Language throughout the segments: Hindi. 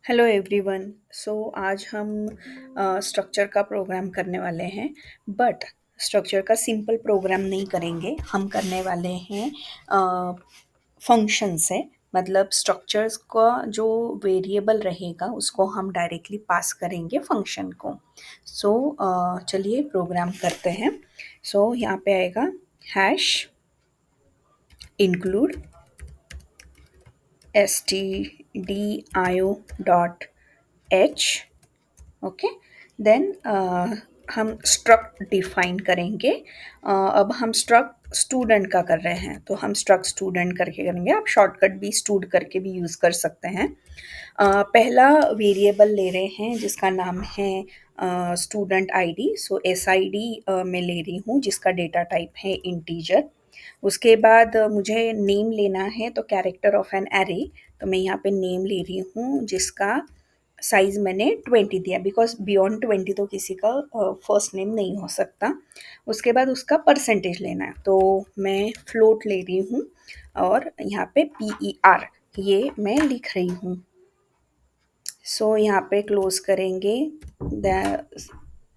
Hello everyone. आज हम स्ट्रक्चर का प्रोग्राम करने वाले हैं। बट स्ट्रक्चर का सिंपल प्रोग्राम नहीं करेंगे, हम करने वाले हैं फंक्शन से। मतलब स्ट्रक्चर्स का जो वेरिएबल रहेगा उसको हम डायरेक्टली पास करेंगे फंक्शन को। चलिए प्रोग्राम करते हैं। यहाँ पे आएगा hash include stdio dot h। Okay, then हम स्ट्रक्ट डिफाइन करेंगे। अब हम स्ट्रक्ट स्टूडेंट का कर रहे हैं तो हम स्ट्रक्ट स्टूडेंट करके करेंगे। आप शॉर्टकट भी स्टूड करके भी यूज़ कर सकते हैं। पहला वेरिएबल ले रहे हैं जिसका नाम है student ID. S I D मैं ले रही हूँ जिसका डेटा टाइप है इंटीजर। उसके बाद मुझे नेम लेना है तो कैरेक्टर ऑफ एन एरे, तो मैं यहाँ पे नेम ले रही हूँ जिसका साइज़ मैंने 20 दिया, बिकॉज बियॉन्ड 20 तो किसी का फर्स्ट नेम नहीं हो सकता। उसके बाद उसका परसेंटेज लेना है तो मैं फ्लोट ले रही हूँ और यहाँ पे PER ये मैं लिख रही हूँ। यहाँ पे क्लोज करेंगे,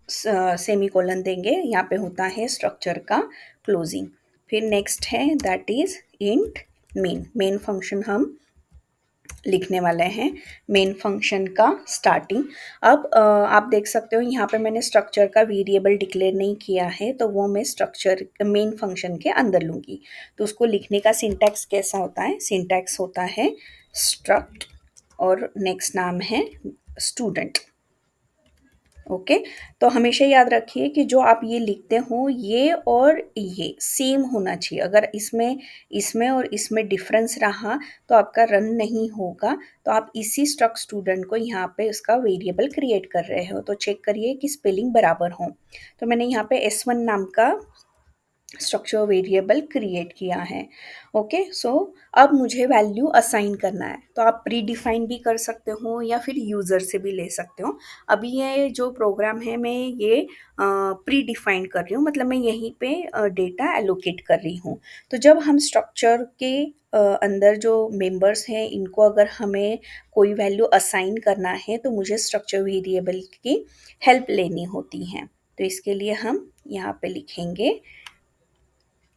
सेमी कोलन देंगे, यहाँ पे होता है स्ट्रक्चर का क्लोजिंग। फिर नेक्स्ट है that is int main. Main function हम लिखने वाले हैं, मेन फंक्शन का स्टार्टिंग। अब आप देख सकते हो यहाँ पे मैंने स्ट्रक्चर का वेरिएबल डिक्लेयर नहीं किया है, तो वो मैं स्ट्रक्चर मेन फंक्शन के अंदर लूँगी। तो उसको लिखने का सिंटैक्स कैसा होता है? सिंटैक्स होता है स्ट्रक्ट और नेक्स्ट नाम है स्टूडेंट। ओके, तो हमेशा याद रखिए कि जो आप ये लिखते हो ये और ये सेम होना चाहिए। अगर इसमें इसमें और इसमें डिफरेंस रहा तो आपका रन नहीं होगा। तो आप इसी स्ट्रक्ट स्टूडेंट को यहाँ पे उसका वेरिएबल क्रिएट कर रहे हो तो चेक करिए कि स्पेलिंग बराबर हो। तो मैंने यहाँ पे S1 नाम का स्ट्रक्चर वेरिएबल क्रिएट किया है। ओके, अब मुझे वैल्यू असाइन करना है तो आप प्री डिफाइन भी कर सकते हो या फिर यूज़र से भी ले सकते हो। अभी ये जो प्रोग्राम है मैं ये प्री डिफाइन कर रही हूँ, मतलब मैं यहीं पे डेटा एलोकेट कर रही हूँ। तो जब हम स्ट्रक्चर के अंदर जो मेंबर्स हैं इनको अगर हमें कोई वैल्यू असाइन करना है तो मुझे स्ट्रक्चर वेरिएबल की हेल्प लेनी होती है। तो इसके लिए हम यहाँ पे लिखेंगे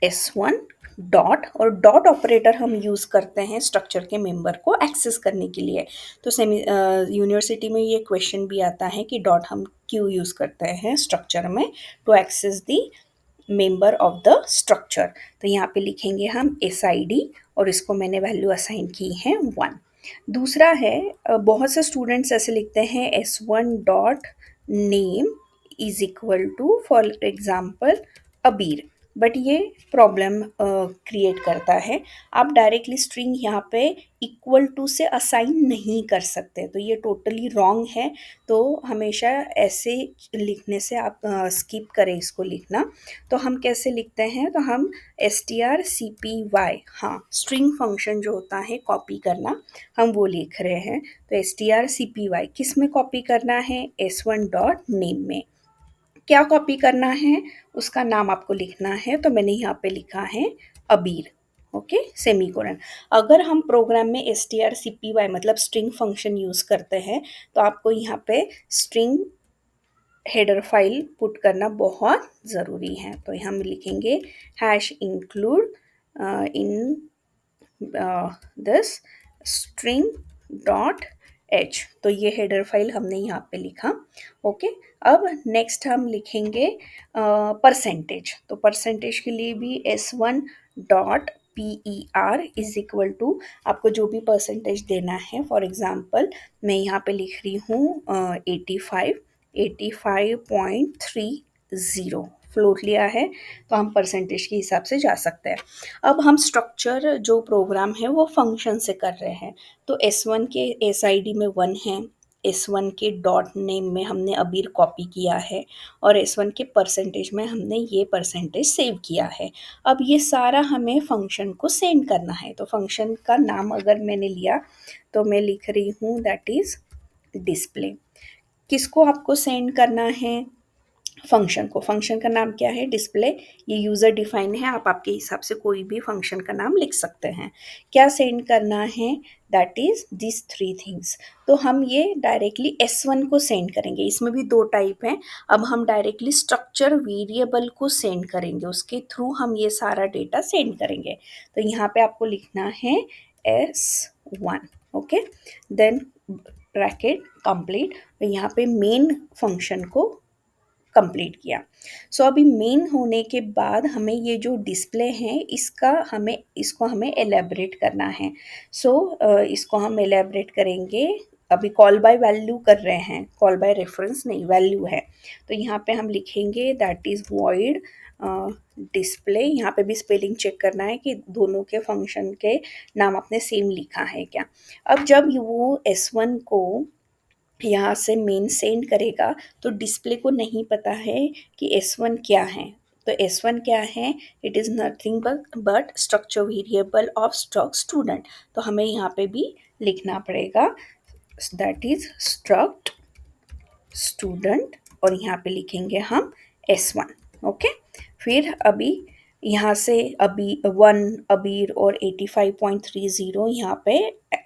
S1 डॉट, और डॉट ऑपरेटर हम यूज़ करते हैं स्ट्रक्चर के मेंबर को एक्सेस करने के लिए। तो यूनिवर्सिटी में ये क्वेश्चन भी आता है कि डॉट हम क्यों यूज़ करते हैं स्ट्रक्चर में to access the member of the structure. तो यहाँ पे लिखेंगे हम SID और इसको मैंने वैल्यू असाइन की है 1। दूसरा है बहुत से स्टूडेंट्स ऐसे लिखते हैं S1 dot name is equal to for example Abir, but ये प्रॉब्लम क्रिएट करता है। आप डायरेक्टली स्ट्रिंग यहाँ पे इक्वल टू से असाइन नहीं कर सकते, तो ये टोटली रॉन्ग है। तो हमेशा ऐसे लिखने से आप स्किप करें इसको लिखना। तो हम कैसे लिखते हैं? तो हम strcpy, हाँ स्ट्रिंग फंक्शन जो होता है कॉपी करना, हम वो लिख रहे हैं। तो strcpy किस में कॉपी करना है? S1 डॉट नेम में। क्या कॉपी करना है? उसका नाम आपको लिखना है, तो मैंने यहाँ पे लिखा है अबीर। Okay, semicolon. अगर हम प्रोग्राम में strcpy मतलब स्ट्रिंग फंक्शन यूज़ करते हैं तो आपको यहाँ पे स्ट्रिंग हेडर फाइल पुट करना बहुत ज़रूरी है। तो हम लिखेंगे hash include in this string dot h। तो ये हेडर फाइल हमने यहाँ पे लिखा। ओके, अब नेक्स्ट हम लिखेंगे परसेंटेज। तो परसेंटेज के लिए भी S1 dot PER is equal to आपको जो भी परसेंटेज देना है। फॉर एग्जांपल मैं यहाँ पे लिख रही हूँ 85.30 फ्लोट लिया है, तो हम परसेंटेज के हिसाब से जा सकते हैं। अब हम स्ट्रक्चर जो प्रोग्राम है वो फंक्शन से कर रहे हैं। तो S1 के SID में 1 है, S1 के डॉट नेम में हमने अबीर कॉपी किया है और S1 के परसेंटेज में हमने ये परसेंटेज सेव किया है। अब ये सारा हमें फंक्शन को सेंड करना है। तो फंक्शन का नाम अगर मैंने लिया तो मैं लिख रही हूँ दैट इज़ डिस्प्ले। किसको आपको सेंड करना है? फंक्शन को। फंक्शन का नाम क्या है? डिस्प्ले। ये यूज़र डिफाइन है, आप आपके हिसाब से कोई भी फंक्शन का नाम लिख सकते हैं। क्या सेंड करना है? That is this three things. तो हम ये डायरेक्टली S1 को सेंड करेंगे। इसमें भी दो टाइप हैं। अब हम डायरेक्टली स्ट्रक्चर वेरिएबल को सेंड करेंगे, उसके थ्रू हम ये सारा डेटा सेंड करेंगे। तो यहाँ पे आपको लिखना है S1। Okay, then bracket complete. यहाँ पे मेन फंक्शन को कंप्लीट किया। अभी मेन होने के बाद हमें ये जो डिस्प्ले है इसको हमें एलेबरेट करना है। इसको हम एलेबरेट करेंगे। अभी कॉल बाय वैल्यू कर रहे हैं, कॉल बाय रेफरेंस नहीं, वैल्यू है। तो यहाँ पे हम लिखेंगे दैट इज वॉइड डिस्प्ले। यहाँ पे भी स्पेलिंग चेक करना है कि दोनों के फंक्शन के नाम आपने सेम लिखा है क्या। अब जब वो S1 को यहाँ से मेन सेंड करेगा तो डिस्प्ले को नहीं पता है कि S1 क्या है। तो S1 क्या है? It is nothing but structure variable of struct student. तो हमें यहाँ पे भी लिखना पड़ेगा दैट इज स्ट्रक्ट स्टूडेंट, और यहाँ पे लिखेंगे हम S1। ओके, फिर अभी यहाँ से अभी 1 अबीर और 85.30 यहाँ पे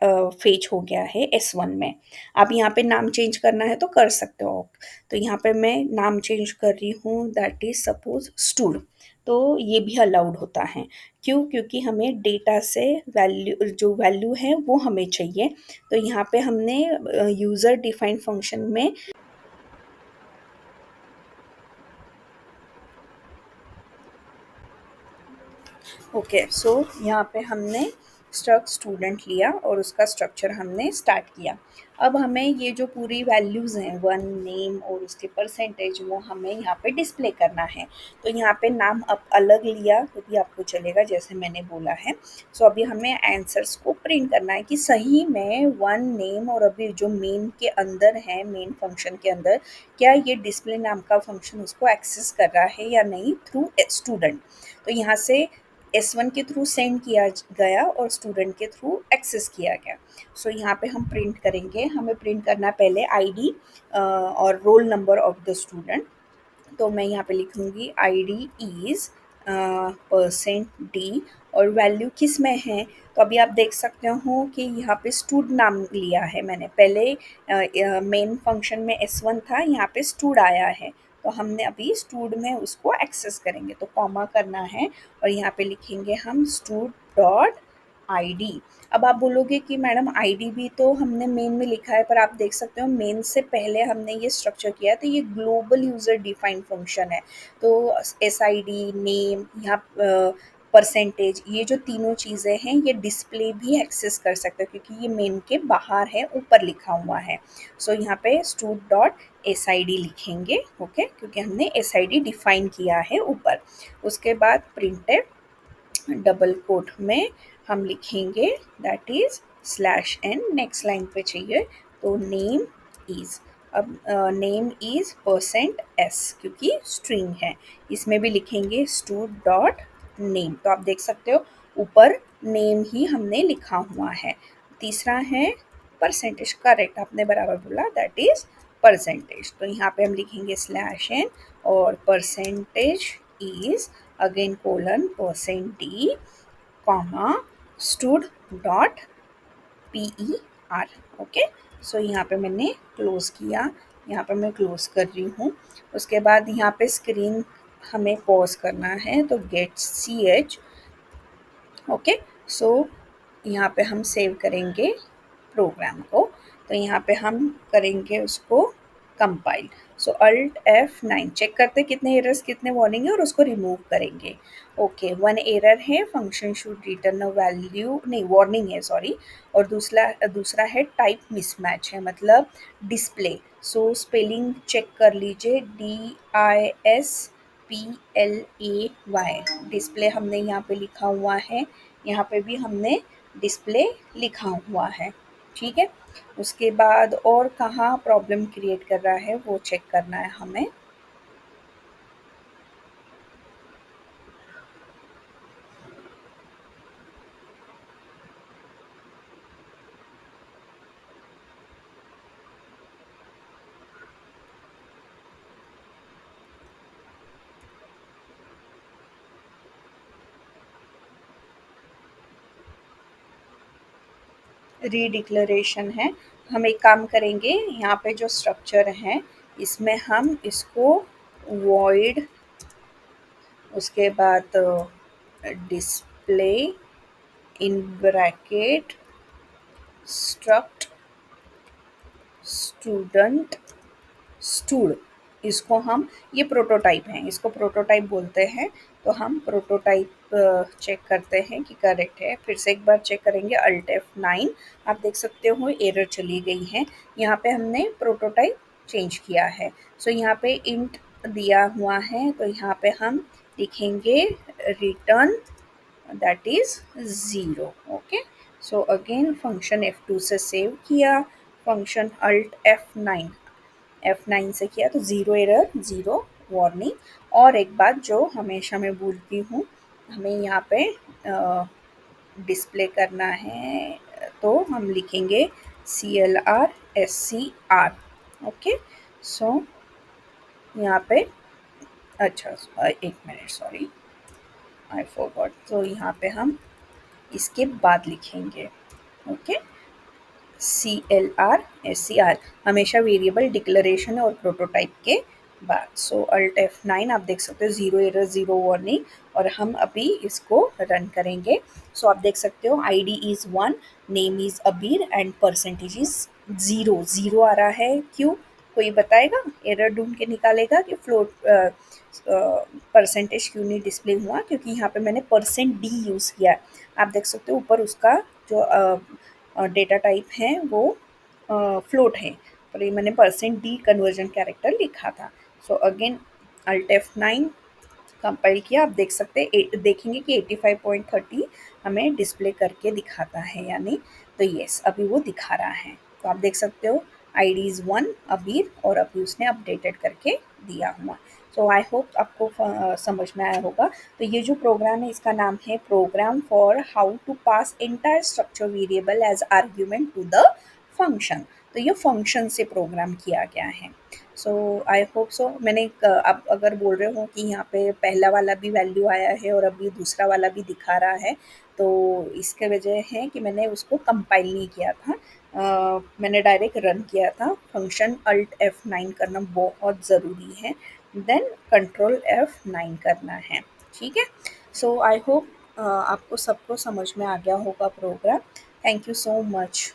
फेच हो गया है S1 में। आप यहाँ पे नाम चेंज करना है तो कर सकते हो आप। तो यहाँ पे मैं नाम चेंज कर रही हूँ, दैट इज सपोज स्टूड। तो ये भी अलाउड होता है। क्यों? क्योंकि हमें डेटा से वैल्यू, जो वैल्यू है वो हमें चाहिए। तो यहाँ पे हमने यूज़र डिफाइंड फंक्शन में ओके, यहाँ पे हमने स्ट्रक्ट स्टूडेंट लिया और उसका स्ट्रक्चर हमने स्टार्ट किया। अब हमें ये जो पूरी वैल्यूज़ हैं, वन नेम और उसके परसेंटेज, वो हमें यहाँ पे डिस्प्ले करना है। तो यहाँ पे नाम अब अलग लिया तो भी आपको चलेगा, जैसे मैंने बोला है। अभी हमें आंसर्स को प्रिंट करना है कि सही में वन नेम और अभी जो मेन के अंदर है, मेन फंक्शन के अंदर, क्या ये डिस्प्ले नाम का फंक्शन उसको एक्सेस कर रहा है या नहीं थ्रू स्टूडेंट। तो यहाँ से S1 के थ्रू सेंड किया गया और स्टूडेंट के थ्रू एक्सेस किया गया। यहाँ पे हम प्रिंट करेंगे, हमें प्रिंट करना पहले आईडी और roll number of the student. तो मैं यहाँ पे लिखूँगी ID इज़ %D और वैल्यू किस में है। तो अभी आप देख सकते हो कि यहाँ पे स्टूड नाम लिया है मैंने। पहले मेन फंक्शन में S1 था, यहाँ पे स्टूड आया है। तो हमने अभी स्टूड में उसको एक्सेस करेंगे, तो कॉमा करना है और यहाँ पे लिखेंगे हम स्टूड डॉट ID। अब आप बोलोगे कि मैडम ID भी तो हमने मेन में लिखा है, पर आप देख सकते हो मेन से पहले हमने ये स्ट्रक्चर किया है, तो ये ग्लोबल यूज़र डिफाइंड फंक्शन है। तो SID, नेम, यहाँ परसेंटेज, ये जो तीनों चीज़ें हैं ये डिस्प्ले भी एक्सेस कर सकते हो क्योंकि ये मेन के बाहर है, ऊपर लिखा हुआ है। यहाँ पे स्टूड डॉट SID लिखेंगे। ओके, क्योंकि हमने SID डिफाइन किया है ऊपर। उसके बाद प्रिंटेड डबल कोट में हम लिखेंगे that is /n। Next line पे चाहिए तो नेम इज। अब नेम इज %s क्योंकि स्ट्रिंग है। इसमें भी लिखेंगे स्टूड डॉट नेम। तो आप देख सकते हो ऊपर नेम ही हमने लिखा हुआ है। तीसरा है परसेंटेज, करेक्ट, आपने बराबर बोला, दैट इज परसेंटेज। तो यहाँ पे हम लिखेंगे /n और percentage is again colon %d comma stood dot PER। Okay, यहाँ पे मैंने क्लोज किया, यहाँ पे मैं क्लोज कर रही हूँ। उसके बाद यहाँ पे स्क्रीन हमें पॉज करना है तो गेट ch। ओके, यहाँ पे हम सेव करेंगे प्रोग्राम को। तो यहाँ पे हम करेंगे उसको कंपाइल। Alt F9 चेक करते कितने एरर्स, कितने वार्निंग है और उसको रिमूव करेंगे। ओके, 1 एरर है, function should return a value, नहीं वार्निंग है सॉरी। और दूसरा है टाइप मिसमैच है, मतलब डिस्प्ले। स्पेलिंग चेक कर लीजिए, DISPLAY, डिस्प्ले हमने यहाँ पे लिखा हुआ है, यहाँ पे भी हमने डिस्प्ले लिखा हुआ है। ठीक है, उसके बाद और कहाँ प्रॉब्लम क्रिएट कर रहा है वो चेक करना है हमें। रीडिक्लेरेशन है। हम एक काम करेंगे, यहाँ पे जो स्ट्रक्चर है इसमें हम इसको वॉइड, उसके बाद display in bracket struct student stood, इसको हम, ये प्रोटोटाइप हैं, इसको प्रोटोटाइप बोलते हैं। तो हम प्रोटोटाइप चेक करते हैं कि करेक्ट है। फिर से एक बार चेक करेंगे, अल्ट F9। आप देख सकते हो एरर चली गई है। यहाँ पे हमने प्रोटोटाइप चेंज किया है। सो यहाँ पे इंट दिया हुआ है, तो यहाँ पे हम लिखेंगे return that is 0। Okay, so again function F2 से सेव किया, फंक्शन अल्ट F9 से किया, तो ज़ीरो एरर, ज़ीरो वार्निंग। और एक बात जो हमेशा मैं भूलती हूँ, हमें यहाँ पे डिस्प्ले करना है, तो हम लिखेंगे CLR SCR। ओके, सो यहाँ पे, अच्छा एक मिनट, सॉरी आई फॉरगॉट, तो यहाँ पे हम इसके बाद लिखेंगे। ओके, CLR SCR, हमेशा वेरिएबल डिक्लेरेशन और प्रोटोटाइप के बाद। सो अल्ट F9, आप देख सकते हो ज़ीरो एरर, ज़ीरो वार्निंग। और हम अभी इसको रन करेंगे। सो आप देख सकते हो ID इज़ 1, नेम इज़ अबीर एंड परसेंटेज इज़ 0। ज़ीरो आ रहा है क्यों, कोई बताएगा? एरर ढूंढ के निकालेगा कि फ्लोट परसेंटेज क्यों नहीं डिस्प्ले हुआ, क्योंकि यहाँ पे मैंने %d यूज़ किया है। आप देख सकते हो ऊपर उसका जो डेटा टाइप है वो फ्लोट है, और ये मैंने %d कन्वर्जन कैरेक्टर लिखा था। So again alt F9 compile किया। आप देख सकते हैं, देखेंगे कि 85.30 हमें डिस्प्ले करके दिखाता है यानी, तो यस अभी वो दिखा रहा है। तो आप देख सकते हो ID इज़ 1 अबीर, और अभी उसने अपडेटेड करके दिया हुआ। सो आई होप आपको समझ में आया होगा। तो ये जो प्रोग्राम है इसका नाम है program for how to pass entire structure variable as argument to the function. तो ये फंक्शन से प्रोग्राम किया गया है। So I hope so. मैंने अब अगर बोल रहे हो कि यहाँ पे पहला वाला भी वैल्यू आया है और अभी दूसरा वाला भी दिखा रहा है, तो इसके वजह है कि मैंने उसको कंपाइल नहीं किया था। मैंने डायरेक्ट रन किया था। फंक्शन अल्ट F9 करना बहुत ज़रूरी है, देन कंट्रोल F9 करना है। ठीक है, सो आई होप आपको सबको समझ में आ गया होगा program. Thank you so much.